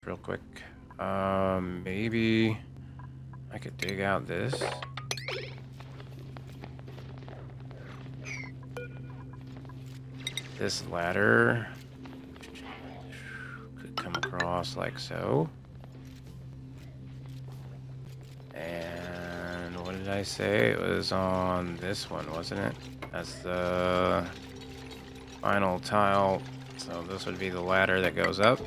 real quick. Maybe I could dig out this. This ladder could come across like so. And what did I say? It was on this one, wasn't it? That's the final tile. So this would be the ladder that goes up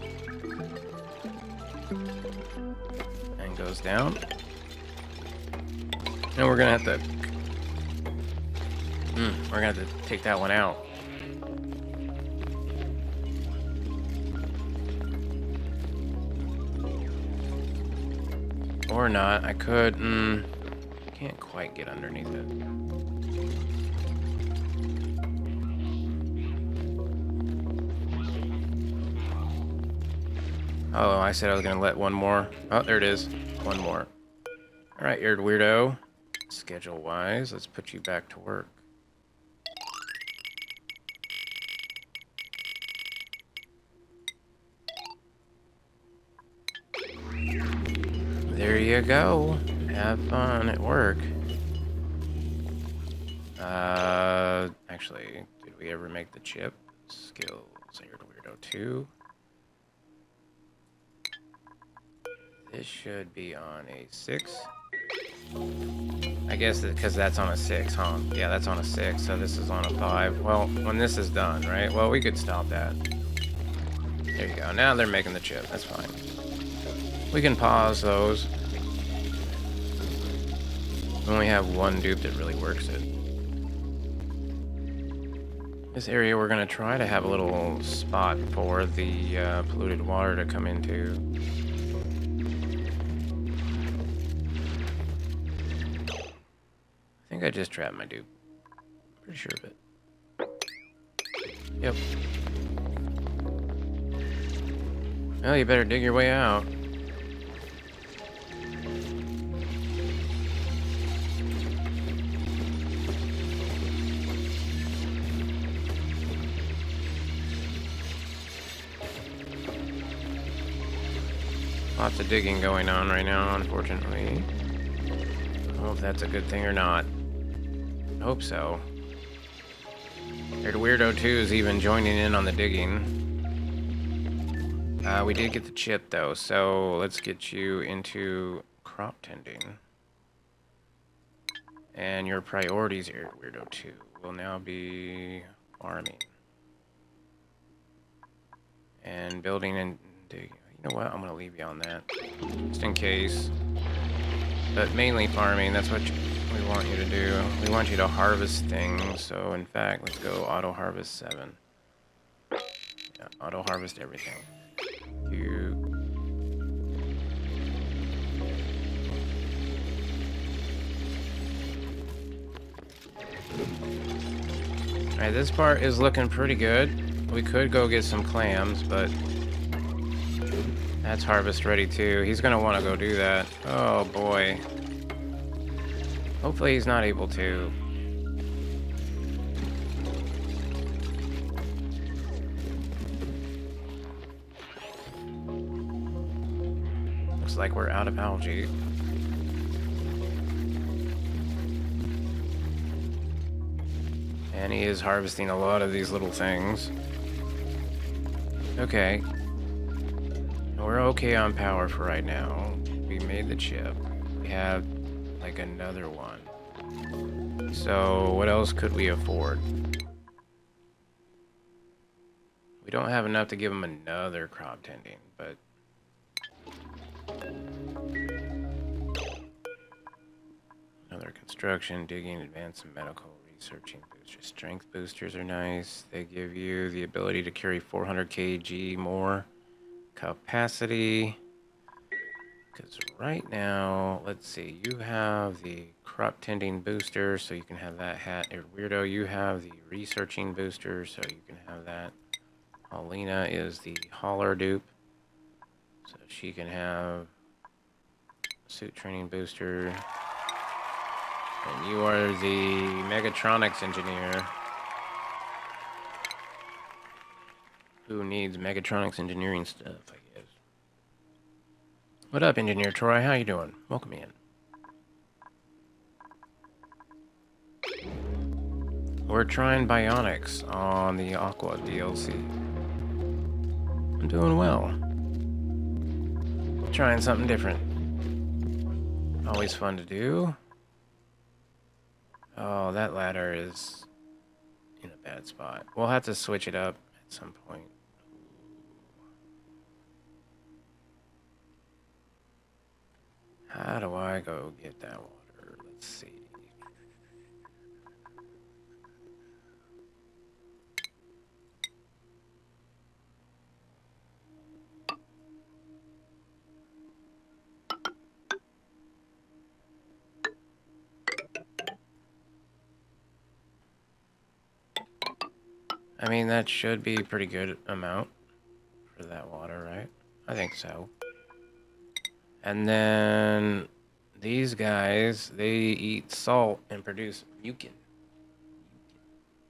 and goes down. And we're gonna have to take that one out. Or not. I could. Can't quite get underneath it. Oh, I said I was gonna let one more. Oh, there it is. One more. All right, you're weirdo. Schedule-wise, let's put you back to work. There you go. Have fun at work. Actually, did we ever make the chip? Skills, you're weirdo 2. This should be on a 6. I guess because that's on a 6, huh? Yeah, that's on a 6, so this is on a 5. Well, when this is done, right? Well, we could stop that. There you go. Now they're making the chip. That's fine. We can pause those. We only have one dupe that really works it. This area, we're going to try to have a little spot for the polluted water to come into. I think I just trapped my dupe. Pretty sure of it. Yep. Well, you better dig your way out. Lots of digging going on right now, unfortunately. I don't know if that's a good thing or not. I hope so. Weirdo 2 is even joining in on the digging. We did get the chip, though, so let's get you into crop tending. And your priorities here, Weirdo 2, will now be farming. And building and digging. You know what? I'm going to leave you on that. Just in case. But mainly farming, that's what we want you to do. We want you to harvest things. So, in fact, let's go auto harvest 7. Yeah, auto harvest everything. Alright, this part is looking pretty good. We could go get some clams, but that's harvest ready too. He's gonna want to go do that. Oh boy. Hopefully he's not able to. Looks like we're out of algae. And he is harvesting a lot of these little things. Okay. We're okay on power for right now. We made the chip. We have like another one. So what else could we afford? We don't have enough to give him another crop tending, but another construction, digging, advanced medical, researching boosters. Strength boosters are nice. They give you the ability to carry 400 kg more capacity. Because right now, let's see, you have the crop tending booster, so you can have that hat. Weirdo, you have the researching booster, so you can have that. Paulina is the hauler dupe, so she can have suit training booster. And you are the Megatronics engineer, who needs Megatronics engineering stuff, I guess. What up, Engineer Troy? How you doing? Welcome in. We're trying Bionics on the Aqua DLC. I'm doing well. Trying something different. Always fun to do. Oh, that ladder is in a bad spot. We'll have to switch it up at some point. How do I go get that water? Let's see. I mean, that should be a pretty good amount for that water, right? I think so. And then these guys, they eat salt and produce mucin.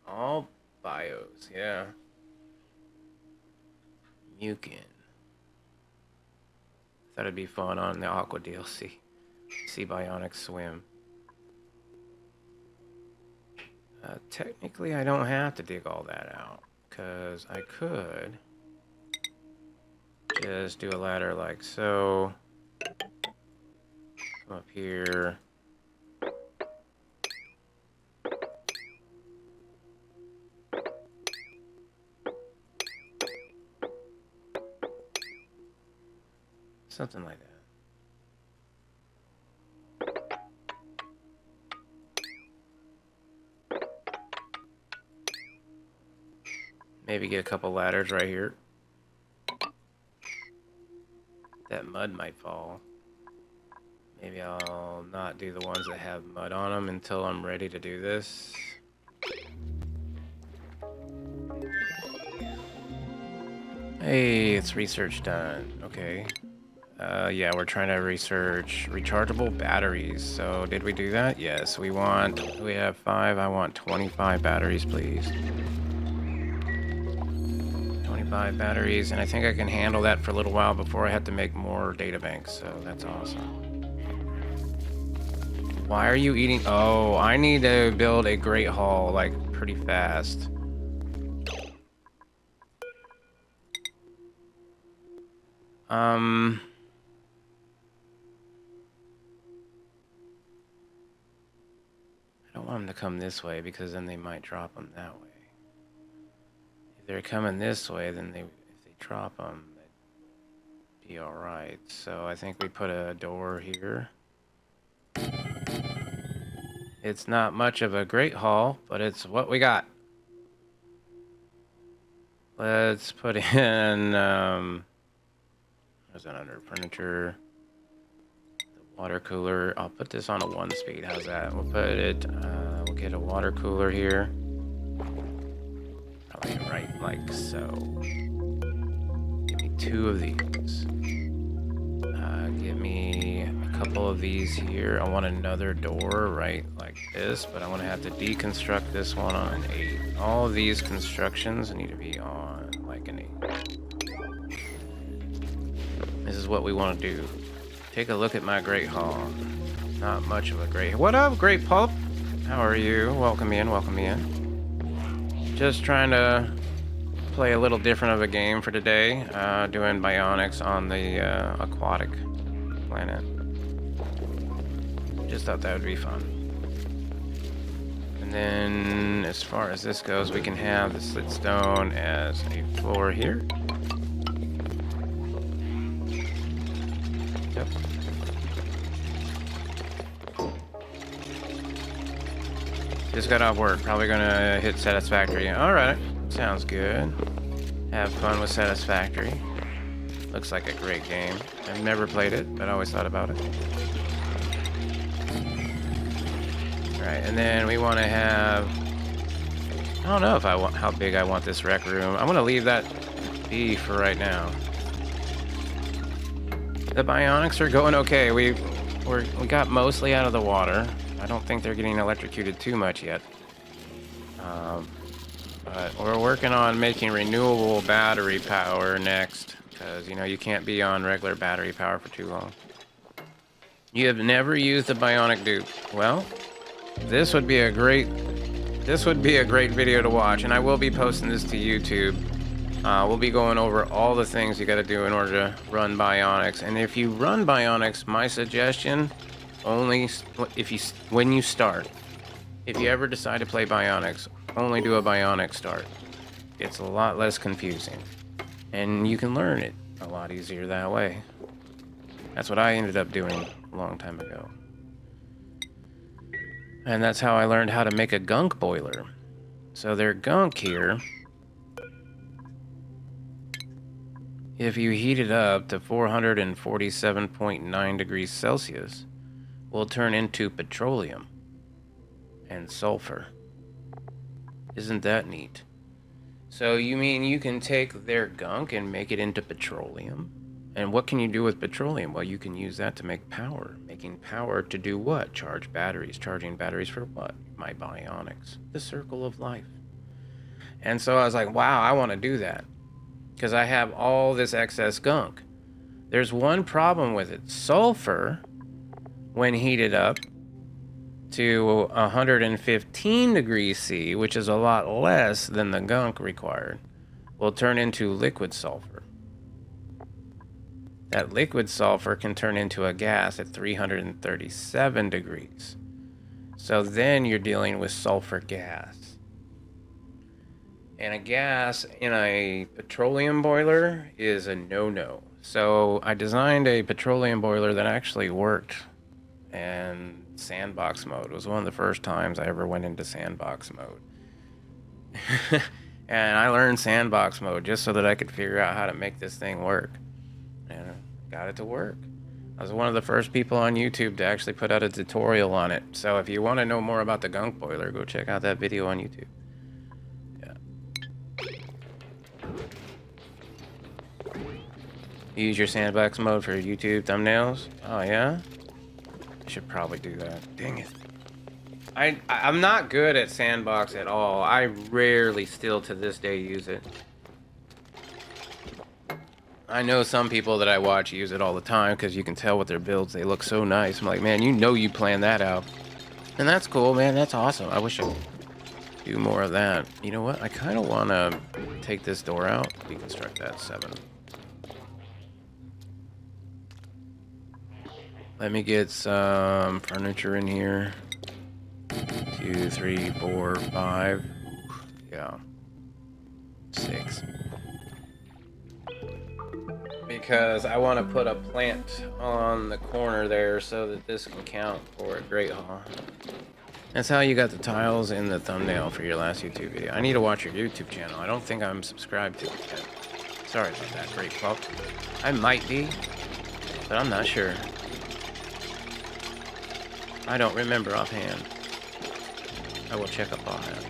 All bios, yeah. Mucin. Thought it'd be fun on the Aqua DLC. See Bionics swim. Technically, I don't have to dig all that out, because I could just do a ladder like so. Come up here. Something like that. Maybe get a couple ladders right here. That mud might fall. Maybe I'll not do the ones that have mud on them until I'm ready to do this. Hey, it's research done. Okay. Yeah, we're trying to research rechargeable batteries. So did we do that? Yes, we have 5. I want 25 batteries, please. 25 batteries, and I think I can handle that for a little while before I have to make more data banks, so that's awesome. Why are you eating? Oh, I need to build a Great Hall, like, pretty fast. I don't want them to come this way, because then they might drop them that way. If they're coming this way, then if they drop them, they'd be alright. So I think we put a door here. It's not much of a great hall, but it's what we got. Let's put in, what's that under? Furniture. The water cooler. I'll put this on a 1 speed. How's that? We'll put it, we'll get a water cooler here. Probably right like so. Give me 2 of these. Give me a couple of these here. I want another door right like this, but I want to have to deconstruct this one on an 8. All of these constructions need to be on like an 8. This is what we want to do. Take a look at my Great Hall. Not much of a great... What up, Great Pulp? How are you? Welcome in, welcome in. Just trying to play a little different of a game for today. Doing Bionics on the Aquatic planet. Just thought that would be fun. And then, as far as this goes, we can have the slit stone as a floor here. Yep. Just got off work. Probably gonna hit Satisfactory. Alright. Sounds good. Have fun with Satisfactory. Looks like a great game. I've never played it, but I always thought about it. Alright, and then we want to have... I don't know if I want how big I want this rec room. I'm going to leave that be for right now. The Bionics are going okay. We got mostly out of the water. I don't think they're getting electrocuted too much yet. But we're working on making renewable battery power next, because, you know, you can't be on regular battery power for too long. You have never used a bionic dupe. Well, this would be a great video to watch, and I will be posting this to YouTube. We'll be going over all the things you got to do in order to run Bionics. And if you run Bionics, my suggestion, only when you start. If you ever decide to play Bionics, only do a Bionic start. It's a lot less confusing, and you can learn it a lot easier that way. That's what I ended up doing a long time ago. And that's how I learned how to make a gunk boiler. So their gunk here, if you heat it up to 447.9 degrees Celsius, will turn into petroleum and sulfur. Isn't that neat? So you mean you can take their gunk and make it into petroleum? And what can you do with petroleum? Well, you can use that to make power. Making power to do what? Charge batteries. Charging batteries for what? My Bionics. The circle of life. And so I was like, wow, I want to do that. Because I have all this excess gunk. There's one problem with it. Sulfur, when heated up to 115 degrees C, which is a lot less than the gunk required, will turn into liquid sulfur. That liquid sulfur can turn into a gas at 337 degrees. So then you're dealing with sulfur gas. And a gas in a petroleum boiler is a no-no. So I designed a petroleum boiler that actually worked. And sandbox mode was one of the first times I ever went into sandbox mode. And I learned sandbox mode just so that I could figure out how to make this thing work. And I got it to work. I was one of the first people on YouTube to actually put out a tutorial on it. So if you want to know more about the gunk boiler, go check out that video on YouTube. Yeah. You use your sandbox mode for YouTube thumbnails? Oh yeah? Should probably do that. Dang it. I'm not good at sandbox at all. I rarely still to this day use it. I know some people that I watch use it all the time because you can tell with their builds they look so nice. I'm like, man, you know you planned that out. And that's cool, man. That's awesome. I wish I could do more of that. You know what? I kind of want to take this door out. Deconstruct that 7. Let me get some furniture in here. 2, 3, 4, 5. Yeah. 6. Because I want to put a plant on the corner there so that this can count for a Great Hall. That's how you got the tiles in the thumbnail for your last YouTube video. I need to watch your YouTube channel. I don't think I'm subscribed to it yet. Sorry about that, Great Pop. I might be, but I'm not sure. I don't remember offhand. I will check up on that.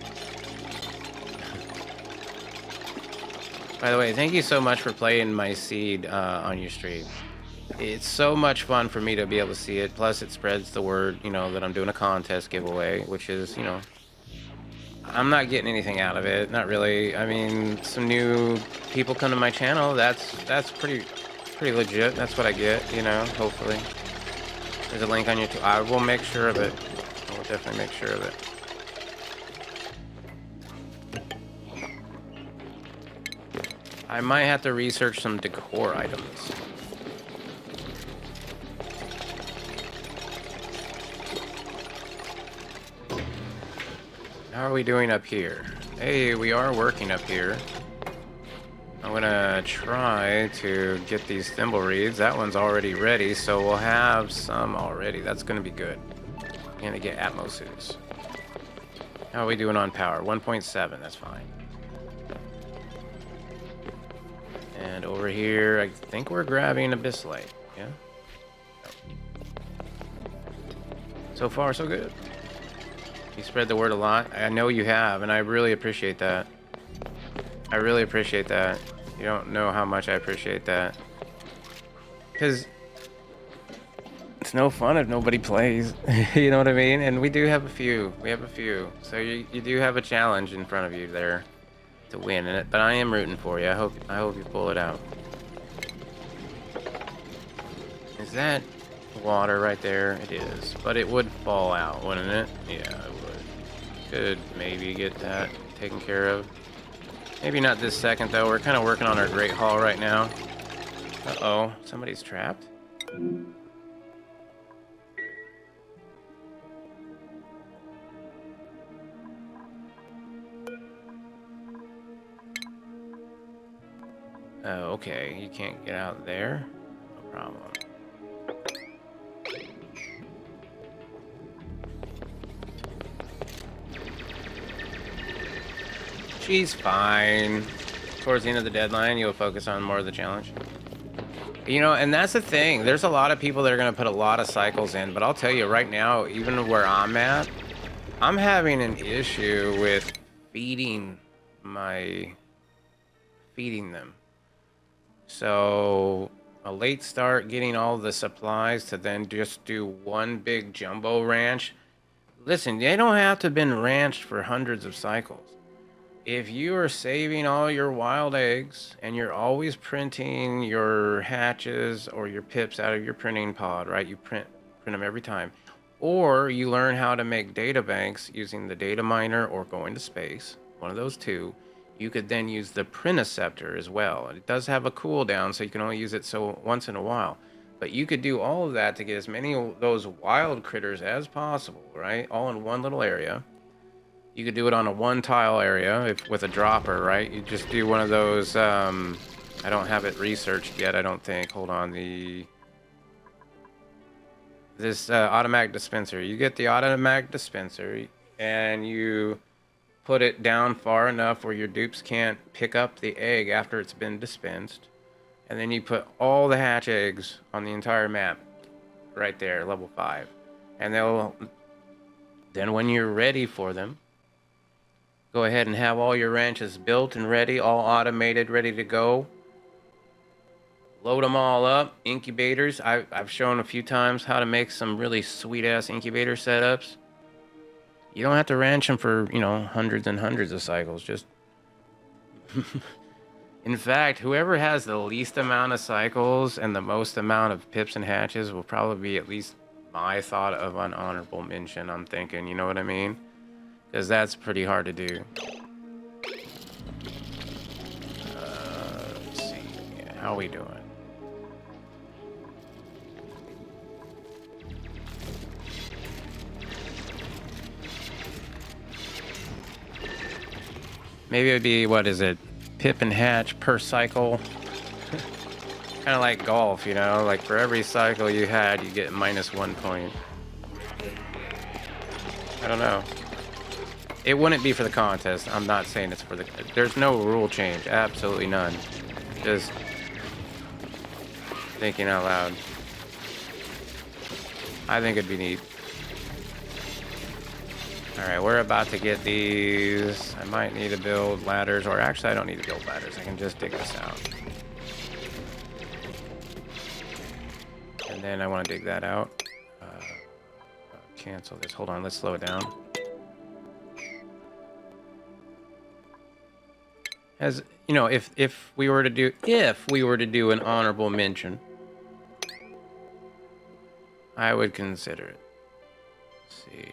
By the way, thank you so much for playing my seed on your stream. It's so much fun for me to be able to see it. Plus, it spreads the word, you know, that I'm doing a contest giveaway, which is, you know, I'm not getting anything out of it. Not really. I mean, some new people come to my channel. That's pretty legit. That's what I get, you know, hopefully. There's a link on YouTube. I will make sure of it. I will definitely make sure of it. I might have to research some decor items. How are we doing up here? Hey, we are working up here. I'm gonna try to get these thimble reeds. That one's already ready, so we'll have some already. That's gonna be good. Gonna get Atmos suits. How are we doing on power? 1.7, that's fine. And over here, I think we're grabbing Abyss Light. Yeah? So far, so good. You spread the word a lot. I know you have, and I really appreciate that. I really appreciate that. You don't know how much I appreciate that. Because it's no fun if nobody plays. You know what I mean? And we do have a few. We have a few. So you do have a challenge in front of you there to win in it. But I am rooting for you. I hope you pull it out. Is that water right there? It is. But it would fall out, wouldn't it? Yeah, it would. Could maybe get that taken care of. Maybe not this second, though. We're kind of working on our Great Hall right now. Uh-oh. Somebody's trapped? Oh, okay. You can't get out there? No problem. She's fine. Towards the end of the deadline, you'll focus on more of the challenge. You know, and that's the thing. There's a lot of people that are going to put a lot of cycles in, but I'll tell you right now, even where I'm at, I'm having an issue with feeding them. So a late start getting all the supplies to then just do one big jumbo ranch. Listen, they don't have to have been ranched for hundreds of cycles. If you are saving all your wild eggs and you're always printing your hatches or your pips out of your printing pod, right? You print them every time. Or you learn how to make data banks using the data miner or going to space, one of those two. You could then use the Priniceptor as well. It does have a cooldown, so you can only use it so once in a while. But you could do all of that to get as many of those wild critters as possible, right? All in one little area. You could do it on a one tile area with a dropper, right? You just do one of those, I don't have it researched yet, I don't think. Hold on, this automatic dispenser. You get the automatic dispenser and you put it down far enough where your dupes can't pick up the egg after it's been dispensed. And then you put all the hatch eggs on the entire map right there, level 5. And then when you're ready for them, go ahead and have all your ranches built and ready, all automated, ready to go. Load them all up. Incubators. I've shown a few times how to make some really sweet-ass incubator setups. You don't have to ranch them for, hundreds and hundreds of cycles. Just... In fact, whoever has the least amount of cycles and the most amount of pips and hatches will probably be at least my thought of an honorable mention, I'm thinking. You know what I mean? Because that's pretty hard to do. Let's see. Yeah, how are we doing? Maybe it would be, what is it? Pip and hatch per cycle. Kind of like golf, Like for every cycle you had, you get -1 point. I don't know. It wouldn't be for the contest. I'm not saying it's for the... There's no rule change. Absolutely none. Just thinking out loud. I think it'd be neat. Alright, we're about to get these. I might need to build ladders. Or actually, I don't need to build ladders. I can just dig this out. And then I want to dig that out. Cancel this. Hold on. Let's slow it down. As if we were to do an honorable mention, I would consider it. Let's see.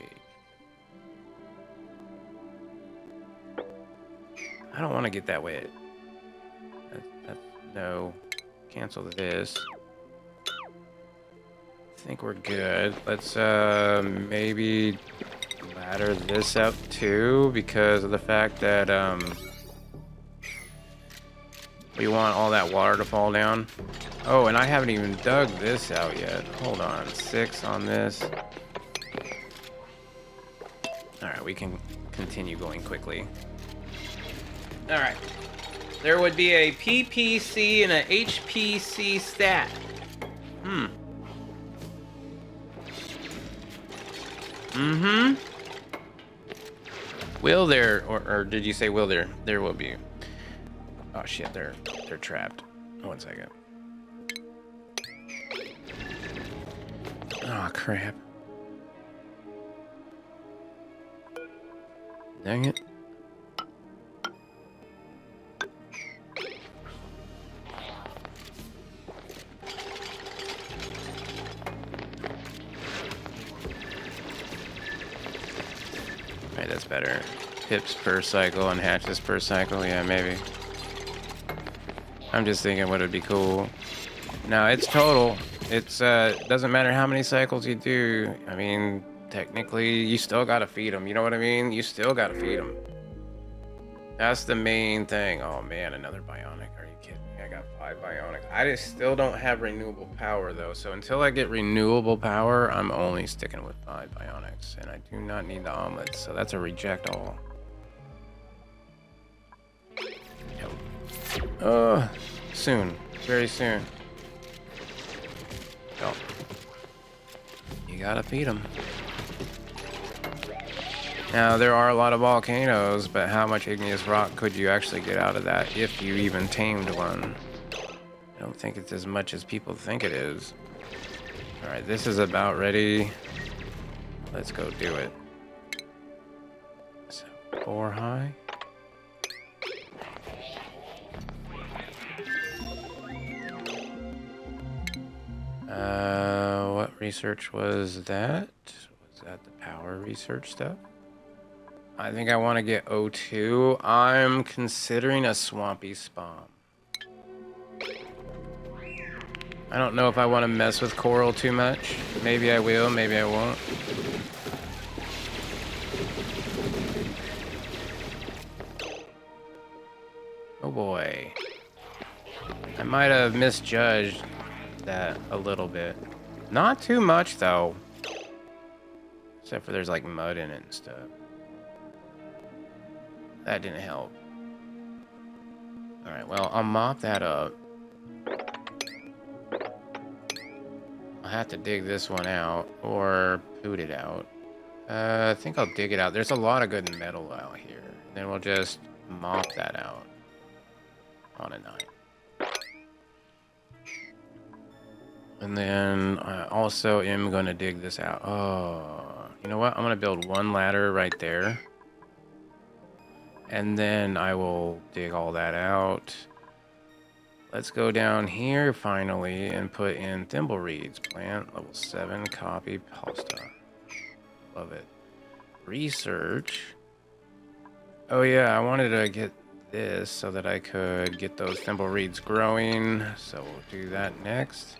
I don't want to get that wet. No. Cancel this. I think we're good. Let's maybe ladder this up too, because of the fact that we want all that water to fall down. Oh, and I haven't even dug this out yet. Hold on. 6 on this. Alright, we can continue going quickly. Alright. There would be a PPC and a HPC stat. Will there, or did you say will there? There will be. Oh shit, they're trapped. 1 second. Oh crap. Dang it. Alright, that's better. Pips per cycle and hatches per cycle. Yeah, maybe. I'm just thinking what would be cool. No, it's total. It's doesn't matter how many cycles you do. I mean, technically, you still gotta feed them. You know what I mean? You still gotta feed them. That's the main thing. Oh man, another bionic. Are you kidding me? I got 5 bionic. I just still don't have renewable power though. So until I get renewable power, I'm only sticking with 5 bionics, and I do not need the omelets. So that's a reject all. Soon, very soon. Oh, you gotta feed them. Now, there are a lot of volcanoes, but how much igneous rock could you actually get out of that if you even tamed one? I don't think it's as much as people think it is. Alright, this is about ready. Let's go do it. So, 4 high. What research was that? Was that the power research stuff? I think I want to get O2. I'm considering a swampy spawn. I don't know if I want to mess with coral too much. Maybe I will, maybe I won't. Oh boy. I might have misjudged that a little bit. Not too much though. Except for there's like mud in it and stuff. That didn't help. Alright, well, I'll mop that up. I'll have to dig this one out, or poot it out. I think I'll dig it out. There's a lot of good metal out here. Then we'll just mop that out on a 9. And then I also am going to dig this out. Oh, you know what? I'm going to build 1 ladder right there. And then I will dig all that out. Let's go down here finally and put in thimble reeds. Plant level 7, copy, pasta. Love it. Research. Oh yeah, I wanted to get this so that I could get those thimble reeds growing. So we'll do that next.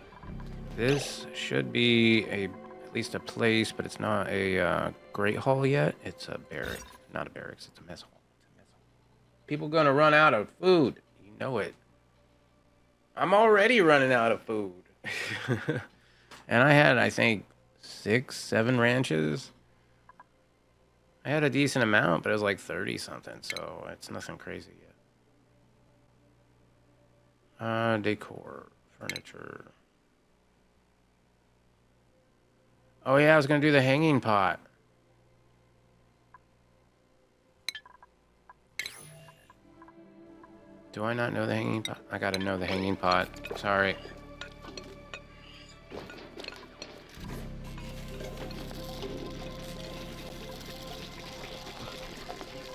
This should be at least a place, but it's not a great hall yet. It's a barrack. Not a barracks, it's a mess hall. People gonna run out of food. You know it. I'm already running out of food. And I had, I think, 6, 7 ranches. I had a decent amount, but it was like 30 something, so it's nothing crazy yet. Decor, furniture. Oh yeah, I was gonna do the hanging pot. Do I not know the hanging pot? I gotta know the hanging pot. Sorry.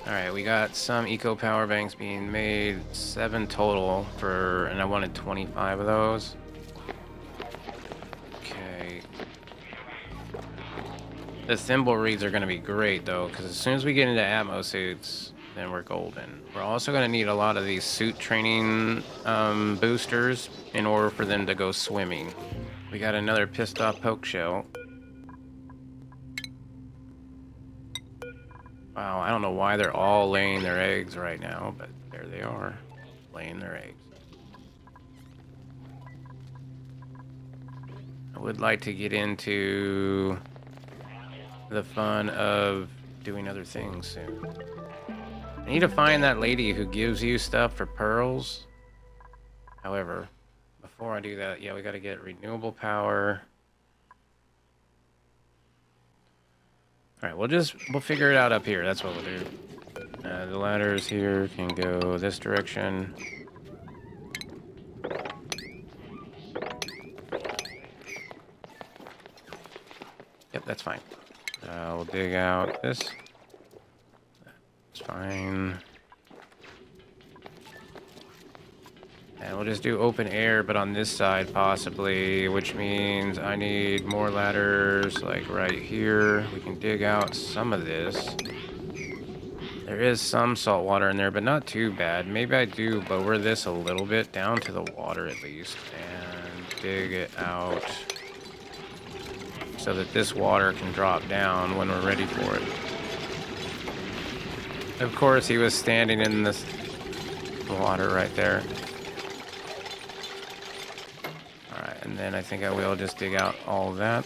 Alright, we got some eco power banks being made. 7 total for, and I wanted 25 of those. Okay. The thimble reeds are gonna be great though, because as soon as we get into Atmo suits, then we're golden. We're also going to need a lot of these suit training boosters in order for them to go swimming. We got another pissed off poke shell. Wow, I don't know why they're all laying their eggs right now, but there they are, laying their eggs. I would like to get into the fun of doing other things soon. I need to find that lady who gives you stuff for pearls. However, before I do that, yeah, we got to get renewable power. All right, we'll figure it out up here. That's what we'll do. The ladders here can go this direction. Yep, that's fine. We'll dig out this. It's fine. And we'll just do open air, but on this side possibly, which means I need more ladders like right here. We can dig out some of this. There is some salt water in there, but not too bad. Maybe I do lower this a little bit down to the water at least and dig it out so that this water can drop down when we're ready for it. Of course, he was standing in this water right there. Alright, and then I think I will just dig out all of that.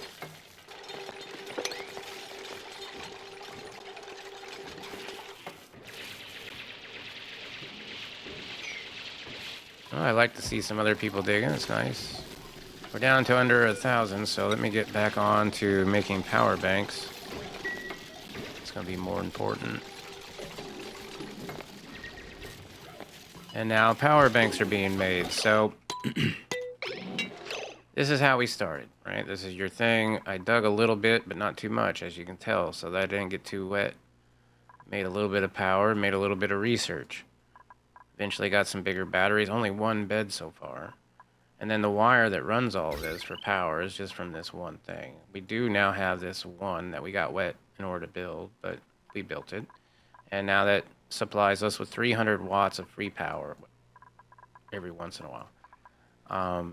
Oh, I like to see some other people digging. It's nice. We're down to under 1,000, so let me get back on to making power banks. It's going to be more important. And now power banks are being made, so this is how we started, right? This is your thing. I dug a little bit, but not too much, as you can tell, so that I didn't get too wet. Made a little bit of power, made a little bit of research. Eventually got some bigger batteries, only one bed so far. And then the wire that runs all of this for power is just from this one thing. We do now have this one that we got wet in order to build, but we built it. And now that supplies us with 300 watts of free power every once in a while.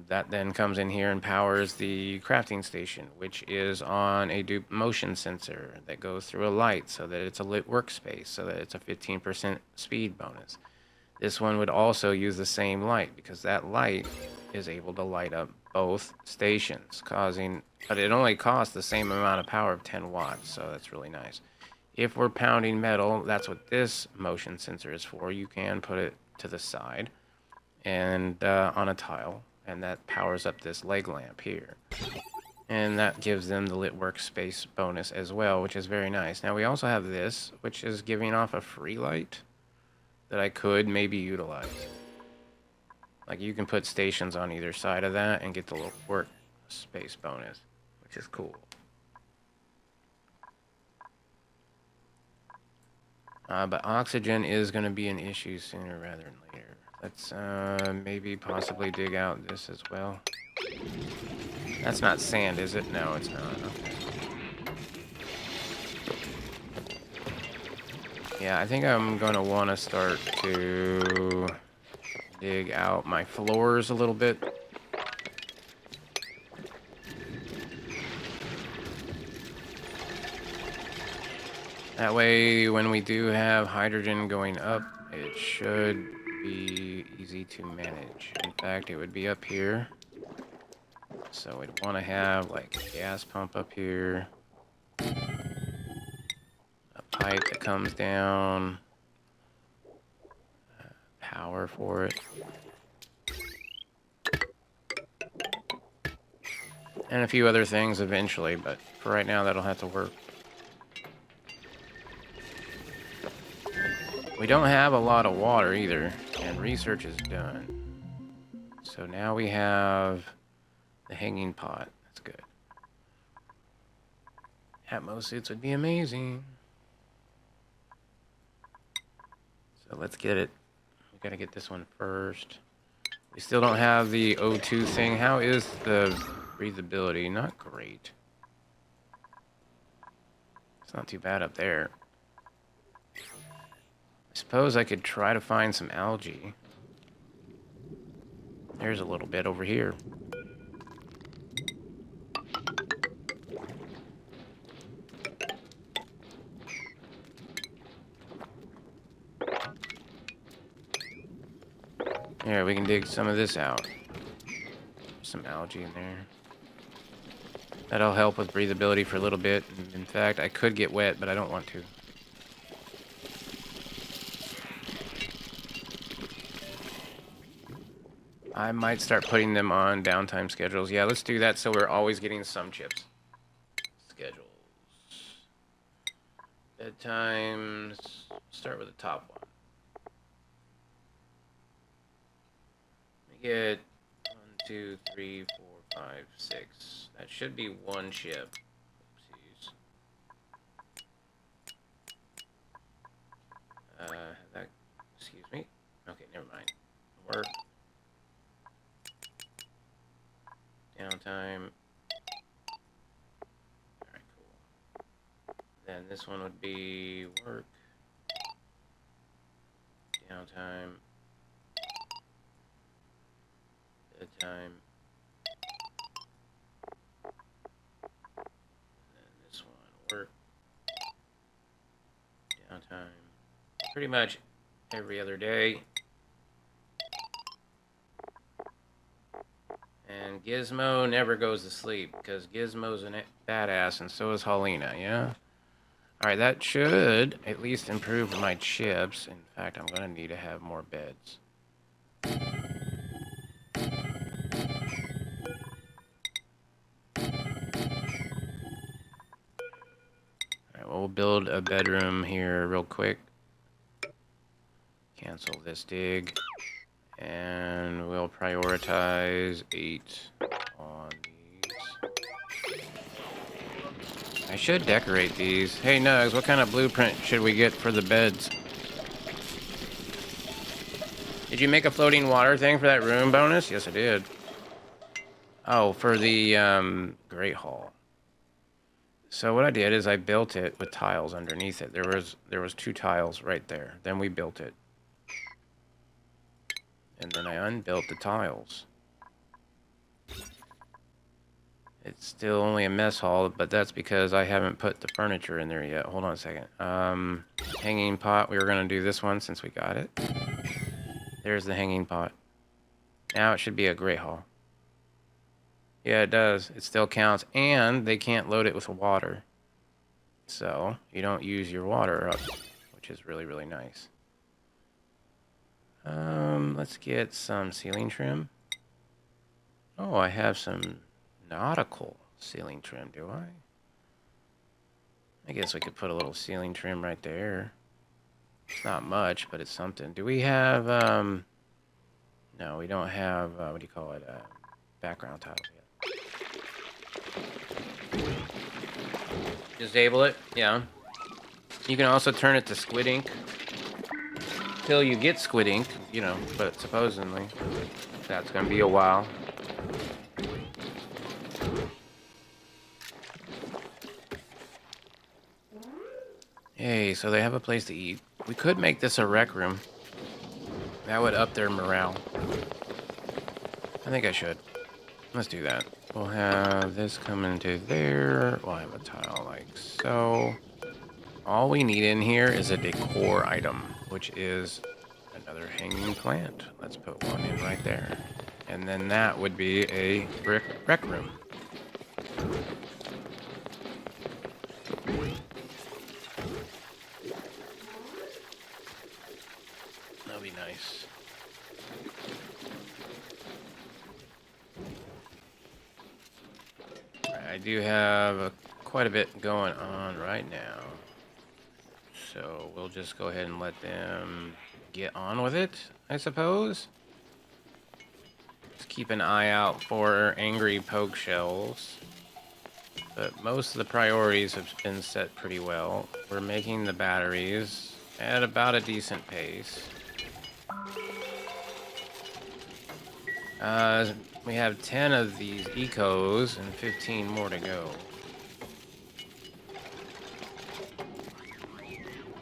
That then comes in here and powers the crafting station, which is on a dupe motion sensor that goes through a light so that it's a lit workspace, so that it's a 15% speed bonus. This one would also use the same light because that light is able to light up both stations, but it only costs the same amount of power of 10 watts, so that's really nice. If we're pounding metal, that's what this motion sensor is for. You can put it to the side and on a tile, and that powers up this leg lamp here. And that gives them the lit workspace bonus as well, which is very nice. Now we also have this, which is giving off a free light that I could maybe utilize. Like you can put stations on either side of that and get the little workspace bonus, which is cool. But oxygen is going to be an issue sooner rather than later. Let's maybe possibly dig out this as well. That's not sand, is it? No, it's not. Okay. Yeah, I think I'm going to want to start to dig out my floors a little bit. That way, when we do have hydrogen going up, it should be easy to manage. In fact, it would be up here. So we'd want to have like a gas pump up here. A pipe that comes down. Power for it. And a few other things eventually, but for right now that'll have to work. We don't have a lot of water either, and research is done. So now we have the hanging pot. That's good. Atmo suits would be amazing. So let's get it. We gotta get this one first. We still don't have the O2 thing. How is the breathability? Not great. It's not too bad up there. I suppose I could try to find some algae. There's a little bit over here. Here, we can dig some of this out. Some algae in there. That'll help with breathability for a little bit. In fact, I could get wet, but I don't want to. I might start putting them on downtime schedules. Yeah, let's do that so we're always getting some chips. Schedules. Bedtimes. Start with the top one. We get 1, 2, 3, 4, 5, 6. That should be one chip. Oopsies. Excuse me. Okay, never mind. Work. Downtime. Alright, cool. Then this one would be work. Downtime. Bedtime. And then this one, work. Downtime. Pretty much every other day. And Gizmo never goes to sleep because Gizmo's a badass and so is Helena, yeah? Alright, that should at least improve my chips. In fact, I'm going to need to have more beds. Alright, we'll build a bedroom here real quick. Cancel this dig. And we'll prioritize 8 on these. I should decorate these. Hey Nugs, what kind of blueprint should we get for the beds? Did you make a floating water thing for that room bonus? Yes, I did. Oh, for the Great Hall. So what I did is I built it with tiles underneath it. There was 2 tiles right there. Then we built it. And then I unbuilt the tiles. It's still only a mess hall, but that's because I haven't put the furniture in there yet. Hold on a second. Hanging pot. We were going to do this one since we got it. There's the hanging pot. Now it should be a Great Hall. Yeah, it does. It still counts. And they can't load it with water. So you don't use your water up, which is really, really nice. Let's get some ceiling trim. Oh, I have some nautical ceiling trim, do I? I guess we could put a little ceiling trim right there. It's not much, but it's something. Do we have, no, we don't have, what do you call it, background tiles yet. Disable it, yeah. You can also turn it to squid ink. Till you get squid ink, you know, but supposedly that's gonna be a while. Hey, so they have a place to eat. We could make this a rec room. That would up their morale. I think I should. Let's do that. We'll have this come into there. We'll have a tile like so. All we need in here is a decor item, which is another hanging plant. Let's put one in right there. And then that would be a brick rec room. That'll be nice. I do have quite a bit going on right now. So we'll just go ahead and let them get on with it, I suppose. Let's keep an eye out for angry poke shells. But most of the priorities have been set pretty well. We're making the batteries at about a decent pace. We have 10 of these ecos and 15 more to go.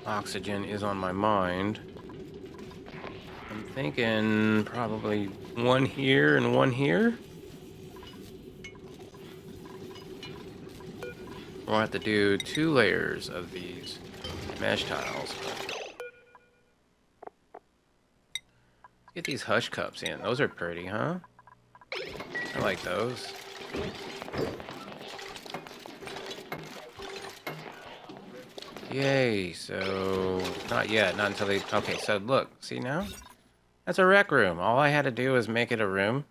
Oxygen is on my mind. I'm thinking probably one here and one here. We'll have to do 2 layers of these mesh tiles. Get these hush cups in. Those are pretty, huh? I like those. Yay, so not yet, not until they, okay, so look, see now? That's a rec room. All I had to do was make it a room,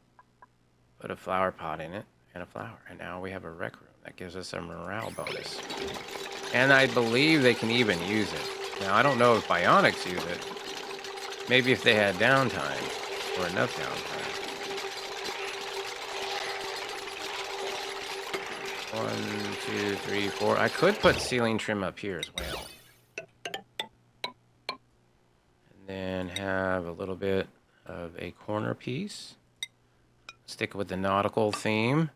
put a flower pot in it, and a flower, and now we have a rec room. That gives us a morale bonus. And I believe they can even use it. Now, I don't know if Bionics use it. Maybe if they had downtime, or enough downtime. 1, 2, 3, 4. I could put ceiling trim up here as well. And then have a little bit of a corner piece. Stick with the nautical theme.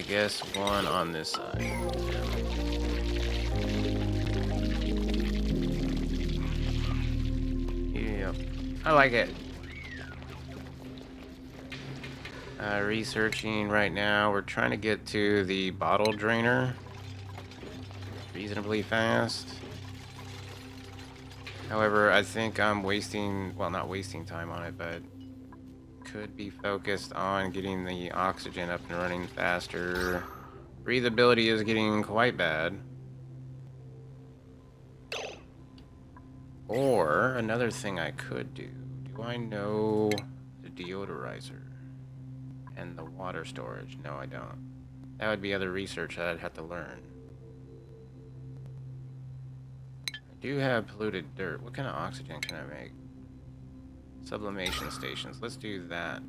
guess one on this side. Yep. I like it. Researching right now. We're trying to get to the bottle drainer reasonably fast. However, I think I'm wasting, well, not wasting time on it, but could be focused on getting the oxygen up and running faster. Breathability is getting quite bad. Or another thing I could do. Do I know the deodorizer and the water storage? No, I don't. That would be other research that I'd have to learn. I do have polluted dirt. What kind of oxygen can I make? Sublimation stations. Let's do that.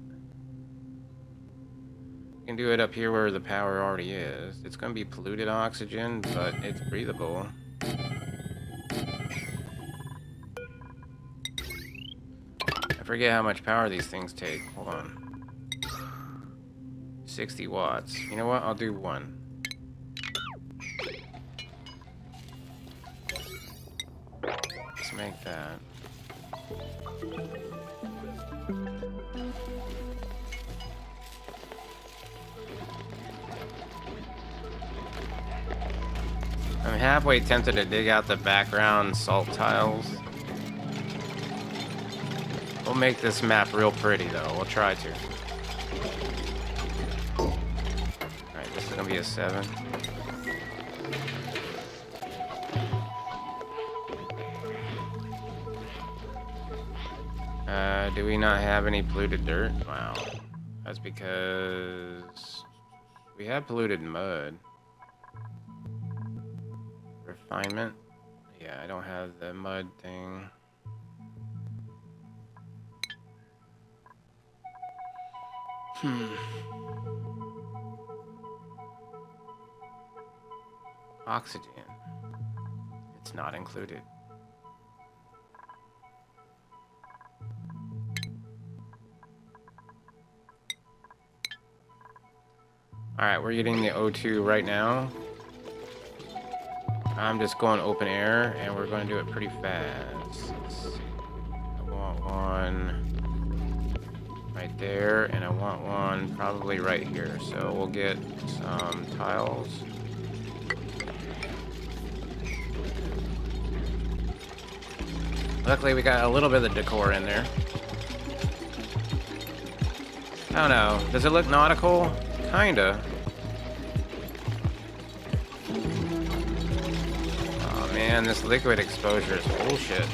You can do it up here where the power already is. It's going to be polluted oxygen, but it's breathable. I forget how much power these things take. Hold on. 60 watts. You know what? I'll do one. Let's make that. I'm halfway tempted to dig out the background salt tiles. We'll make this map real pretty though. We'll try to. Alright, this is gonna be a 7. Do we not have any polluted dirt? Wow. That's because we have polluted mud. Refinement? Yeah, I don't have the mud thing. Oxygen. It's not included. Alright, we're getting the O2 right now. I'm just going open air, and we're going to do it pretty fast. Let's see. I want one right there, and I want one probably right here. So we'll get some tiles. Luckily, we got a little bit of decor in there. I don't know. Does it look nautical? Kinda. Oh man, this liquid exposure is bullshit.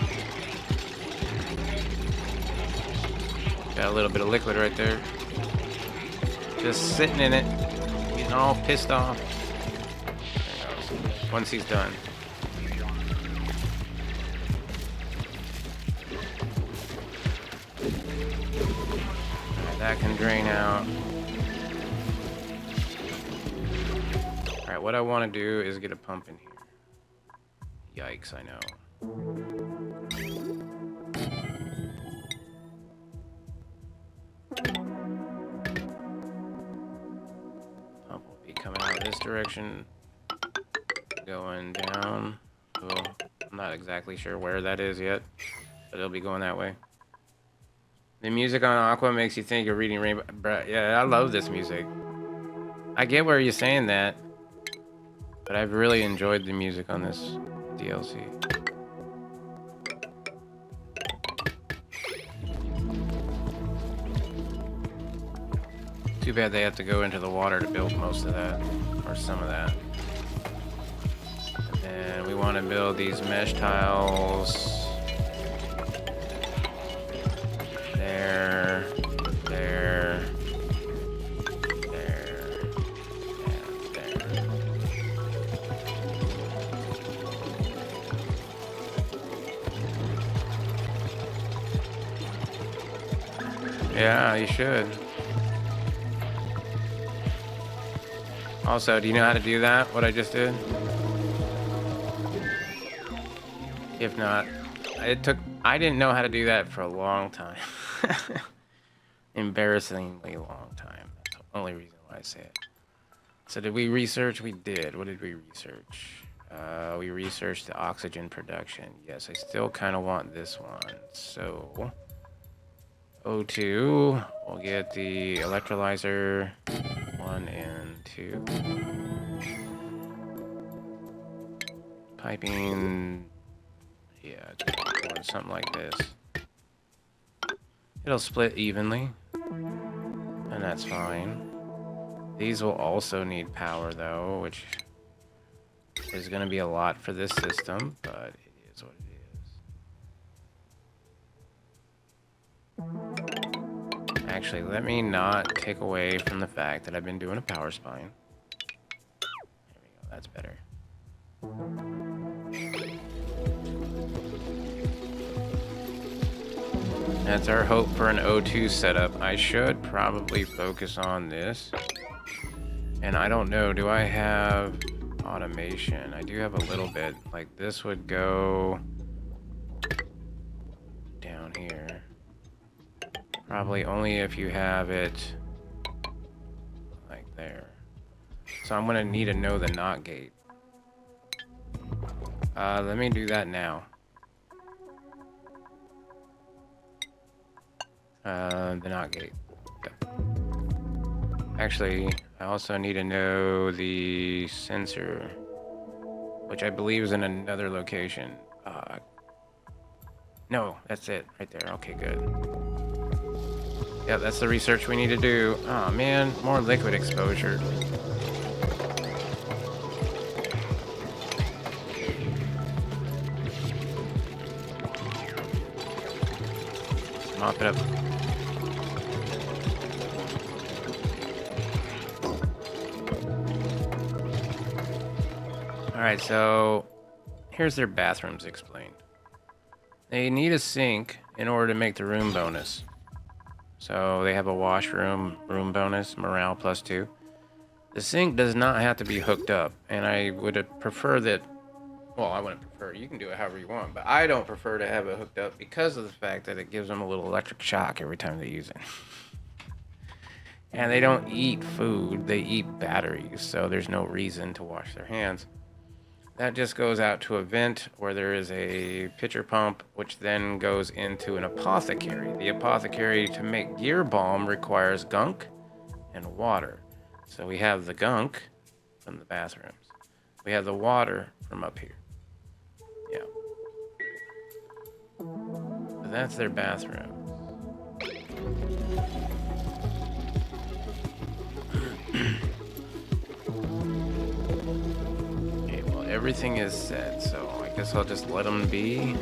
Got a little bit of liquid right there. Just sitting in it. Getting all pissed off. There he goes. Once he's done. Alright, that can drain out. Alright, what I want to do is get a pump in here. Yikes, I know. Pump will be coming out this direction. Going down. Well, I'm not exactly sure where that is yet, but it'll be going that way. The music on Aqua makes you think you're reading Rainbow. Yeah, I love this music. I get where you're saying that. But I've really enjoyed the music on this DLC. Too bad they have to go into the water to build most of that, or some of that. And we want to build these mesh tiles. There, there. Yeah, you should. Also, do you know how to do that, what I just did? If not, I didn't know how to do that for a long time. Embarrassingly long time. That's the only reason why I say it. So did we research? We did. What did we research? We researched the oxygen production. Yes, I still kind of want this one. So O2, we'll get the electrolyzer 1 and 2. Piping, yeah, something like this. It'll split evenly, and that's fine. These will also need power though, which is going to be a lot for this system, but it is what it is. Actually, let me not take away from the fact that I've been doing a power spine. There we go, that's better. That's our hope for an O2 setup. I should probably focus on this. And I don't know, do I have automation? I do have a little bit. Like this would go down here. Probably only if you have it like there. So I'm gonna need to know the NOT gate. Let me do that now. The NOT gate. Yep. Actually, I also need to know the sensor, which I believe is in another location. No, that's it right there. Okay, good. Yeah, that's the research we need to do. Oh man, more liquid exposure. Mop it up. Alright, so here's their bathrooms explained. They need a sink in order to make the room bonus. So they have a washroom, room bonus, morale +2. The sink does not have to be hooked up, and I would prefer that, well, I wouldn't prefer, you can do it however you want, but I don't prefer to have it hooked up because of the fact that it gives them a little electric shock every time they use it. And they don't eat food, they eat batteries, so there's no reason to wash their hands. That just goes out to a vent where there is a pitcher pump, which then goes into an apothecary. The apothecary to make gear balm requires gunk and water. So we have the gunk from the bathrooms. We have the water from up here. Yeah. So that's their bathroom. Everything is set, so I guess I'll just let them be.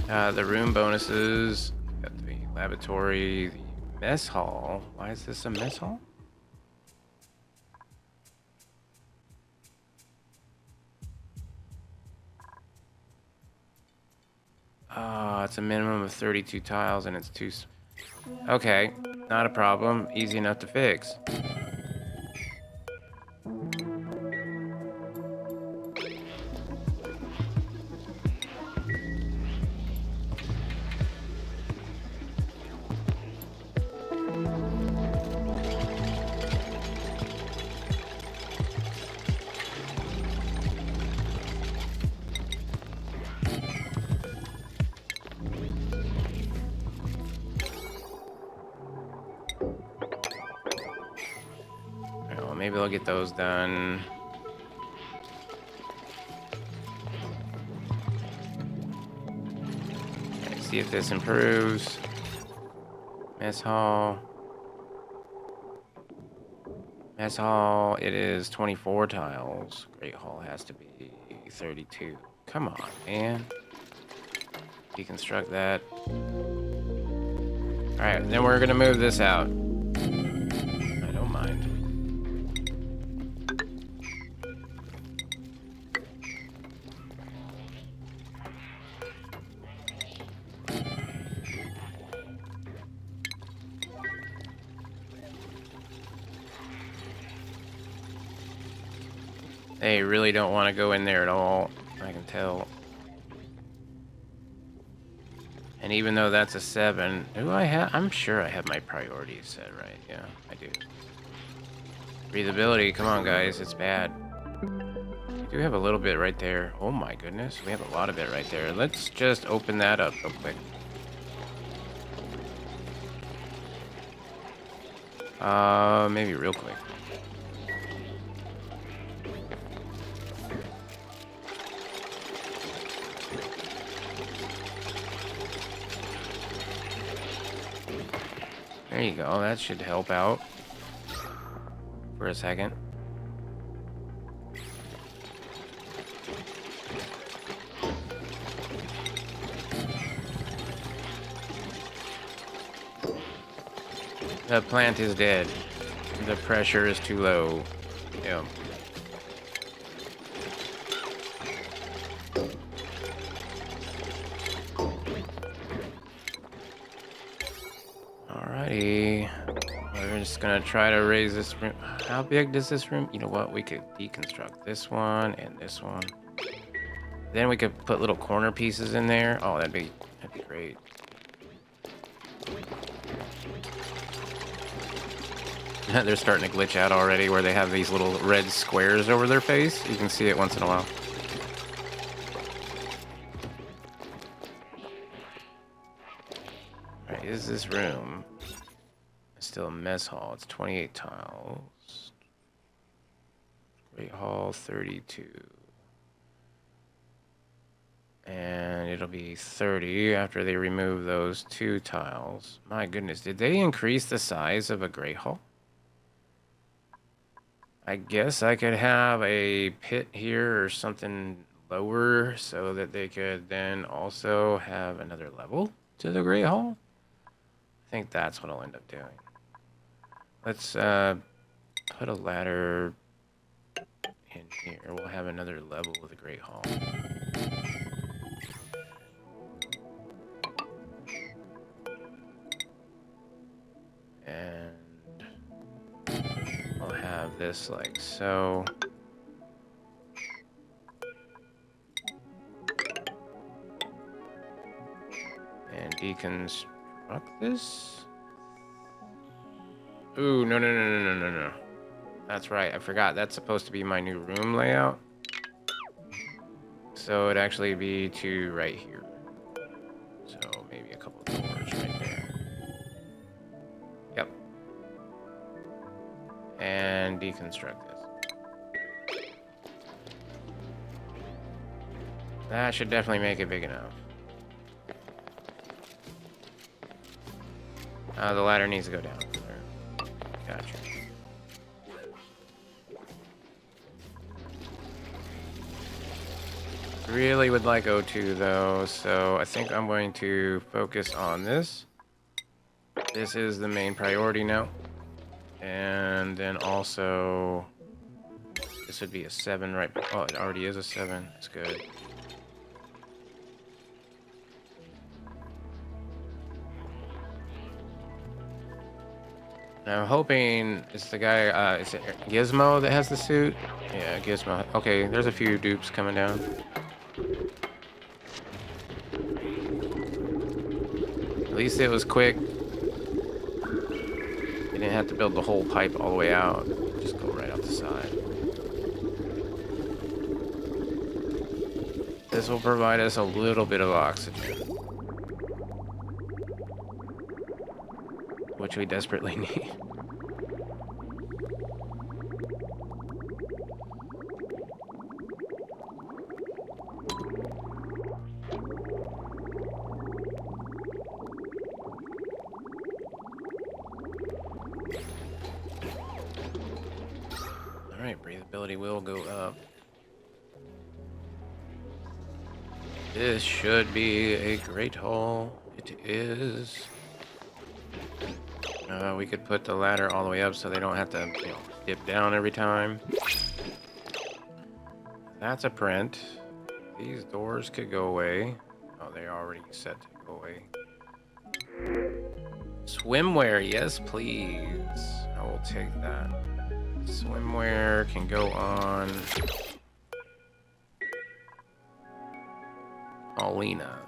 The room bonuses, got the lavatory, the mess hall. Why is this a mess hall? It's a minimum of 32 tiles and it's too... Okay, not a problem. Easy enough to fix. Maybe I'll get those done. Okay, see if this improves. Mess hall. Mess hall, it is 24 tiles. Great hall has to be 32. Come on, man. Deconstruct that. Alright, then we're gonna move this out. I don't mind. They really don't want to go in there at all. I can tell. And even though that's a 7, do I have? I'm sure I have my priorities set right. Yeah, I do. Breathability, come on, guys, it's bad. We do have a little bit right there. Oh my goodness, we have a lot of it right there. Let's just open that up real quick. Maybe real quick. There you go. That should help out for a second. The plant is dead. The pressure is too low. Yep. Alrighty. We're just gonna try to raise this room. How big does this room? You know what? We could deconstruct this one and this one. Then we could put little corner pieces in there. Oh, that'd be great. They're starting to glitch out already where they have these little red squares over their face. You can see it once in a while. Alright, is this room still a mess hall? It's 28 tiles. Great hall, 32. And it'll be 30 after they remove those 2 tiles. My goodness, did they increase the size of a great hall? I guess I could have a pit here or something lower so that they could then also have another level to the Great Hall. I think that's what I'll end up doing. Let's put a ladder in here. We'll have another level of the Great Hall. And I'll have this like so. And deconstruct this. Ooh, no. That's right, I forgot. That's supposed to be my new room layout. So it'd actually be to right here. So maybe a couple doors right there. Yep. And deconstruct this. That should definitely make it big enough. The ladder needs to go down there. Gotcha. Really would like O2 though, so I think I'm going to focus on this. This is the main priority now. And then also, this would be a 7 right. Oh, it already is a 7. That's good. I'm hoping it's the guy, is it Gizmo that has the suit? Yeah, Gizmo. Okay, there's a few dupes coming down. At least it was quick. You didn't have to build the whole pipe all the way out. Just go right out the side. This will provide us a little bit of oxygen, which we desperately need. Alright, breathability will go up. This should be a great hall. It is. We could put the ladder all the way up so they don't have to, dip down every time. That's a print. These doors could go away. Oh, they're already set to go away. Swimwear, yes, please. I will take that. Swimwear can go on Paulina.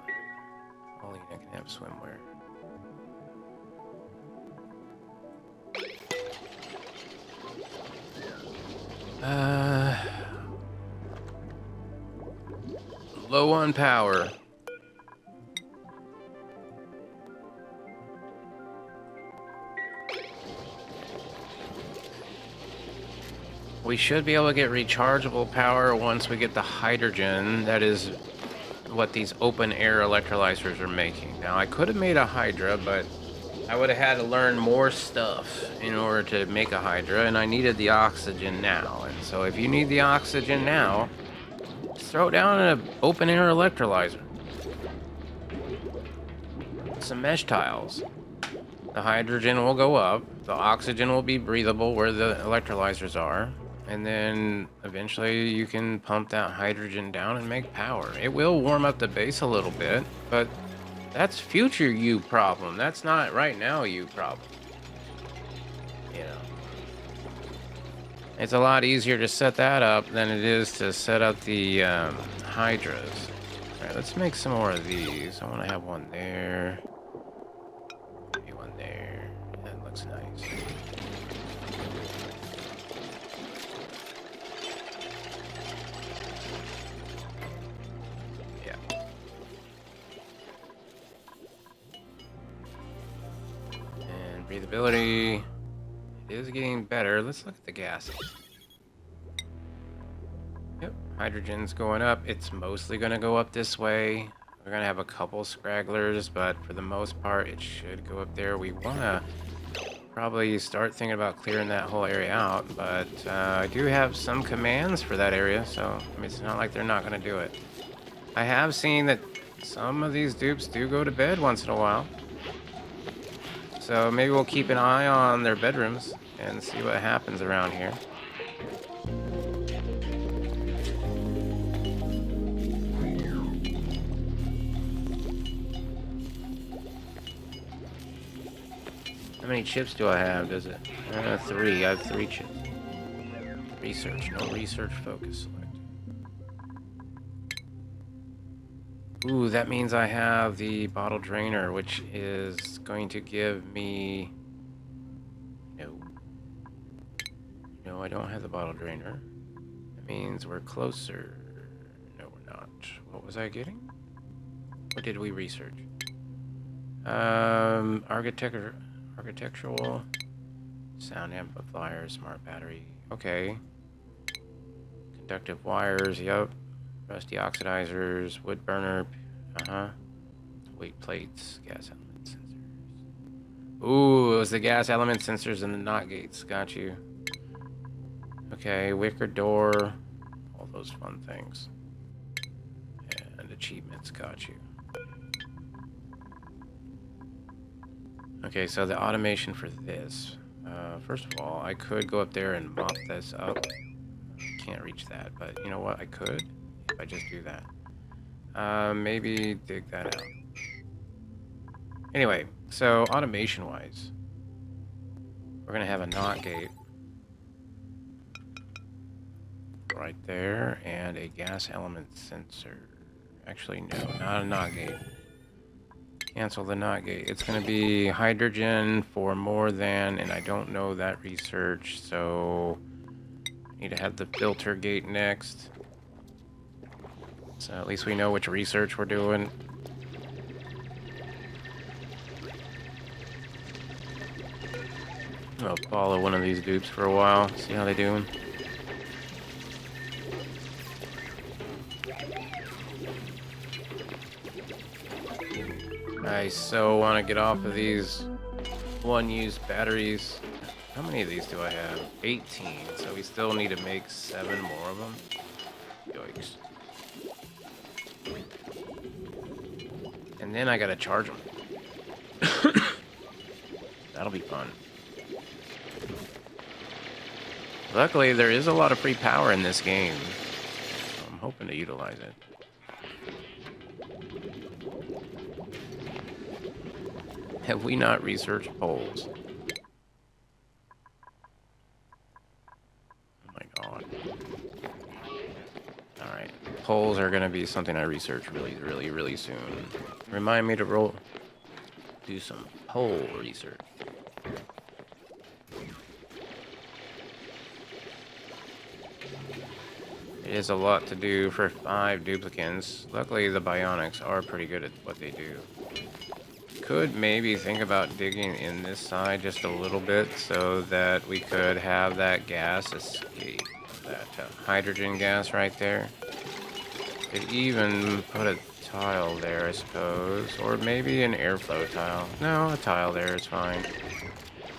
Melina can have swimwear. Low on power. We should be able to get rechargeable power once we get the hydrogen. That is what these open air electrolyzers are making. Now, I could have made a Hydra, but I would have had to learn more stuff in order to make a Hydra, and I needed the oxygen now. And so if you need the oxygen now, just throw it down in an open air electrolyzer. Some mesh tiles. The hydrogen will go up, the oxygen will be breathable where the electrolyzers are, and then eventually you can pump that hydrogen down and make power. It will warm up the base a little bit, but that's future you problem. That's not right now you problem. You know. It's a lot easier to set that up than it is to set up the hydras. All right, let's make some more of these. I want to have one there. Maybe one there. That looks nice. Yeah. And breathability is getting better. Let's look at the gases. Yep, hydrogen's going up. It's mostly going to go up this way. We're going to have a couple scragglers, but for the most part, it should go up there. We want to probably start thinking about clearing that whole area out, but I do have some commands for that area, so I mean, it's not like they're not going to do it. I have seen that some of these dupes do go to bed once in a while. So maybe we'll keep an eye on their bedrooms and see what happens around here. How many chips do I have? Does it? 3. I have 3 chips. Research. No research focus selected. Ooh, that means I have the bottle drainer, which is going to give me... No, I don't have the bottle drainer. That means we're closer. No, we're not. What was I getting? What did we research? Architectural, sound amplifier, smart battery. Okay. Conductive wires, yep. Rusty oxidizers, wood burner, weight plates, gas element sensors. Ooh, it was the gas element sensors and the NOT gates. Got you. Okay, wicker door, all those fun things. And achievements, got you. Okay, so the automation for this. First of all, I could go up there and mop this up. Can't reach that, but you know what? I could if I just do that. Maybe dig that out. Anyway, so automation-wise, we're gonna have a NOT gate right there and a gas element sensor. Actually, no, not a NOT gate. Cancel the NOT gate. It's going to be hydrogen for more than, and I don't know that research, so I need to have the filter gate next. So at least we know which research we're doing. I'll follow one of these dupes for a while, see how they're doing. I so want to get off of these one-use batteries. How many of these do I have? 18, so we still need to make 7 more of them. Yikes. And then I gotta charge them. That'll be fun. Luckily, there is a lot of free power in this game. So I'm hoping to utilize it. Have we not researched poles? Oh my god. Alright. poles are gonna be something I research really soon. Remind me to do some pole research. It is a lot to do for 5 duplicants. Luckily, the Bionics are pretty good at what they do. Could maybe think about digging in this side just a little bit so that we could have that gas escape. That hydrogen gas right there. Could even put a tile there, I suppose. Or maybe an airflow tile. No, a tile there is fine.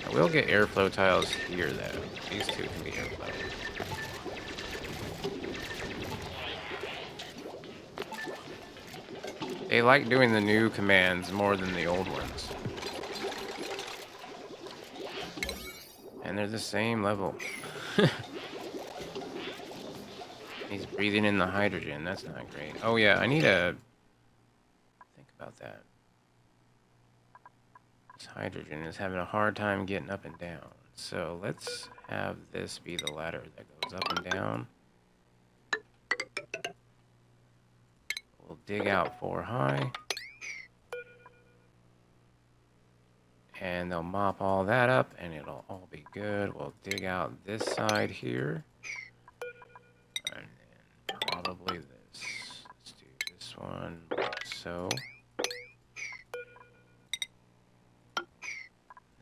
I will get airflow tiles here, though. These two can be airflow. They like doing the new commands more than the old ones. And they're the same level. He's breathing in the hydrogen. That's not great. Oh yeah, I need to think about that. This hydrogen is having a hard time getting up and down. So let's have this be the ladder that goes up and down. We'll dig out 4 high. And they'll mop all that up and it'll all be good. We'll dig out this side here. And then probably this. Let's do this one like so.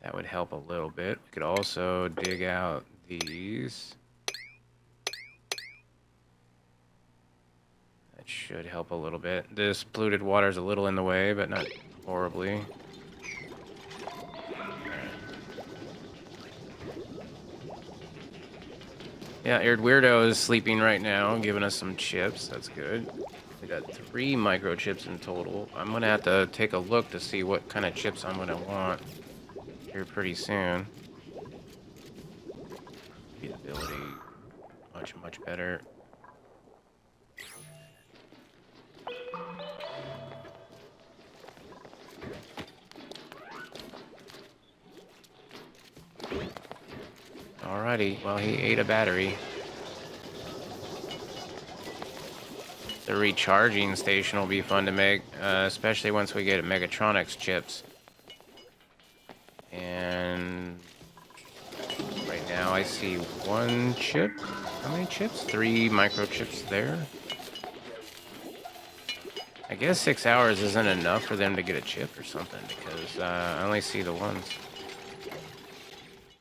That would help a little bit. We could also dig out these. That should help a little bit. This polluted water is a little in the way, but not horribly. Yeah, Aired Weirdo is sleeping right now, giving us some chips. That's good. We got 3 microchips in total. I'm gonna have to take a look to see what kind of chips I'm gonna want here pretty soon. Feasibility, much better. Alrighty, well, he ate a battery. The recharging station will be fun to make, especially once we get Megatronics chips. And right now I see 1 chip. How many chips? 3 microchips there. I guess 6 hours isn't enough for them to get a chip or something, because I only see the ones.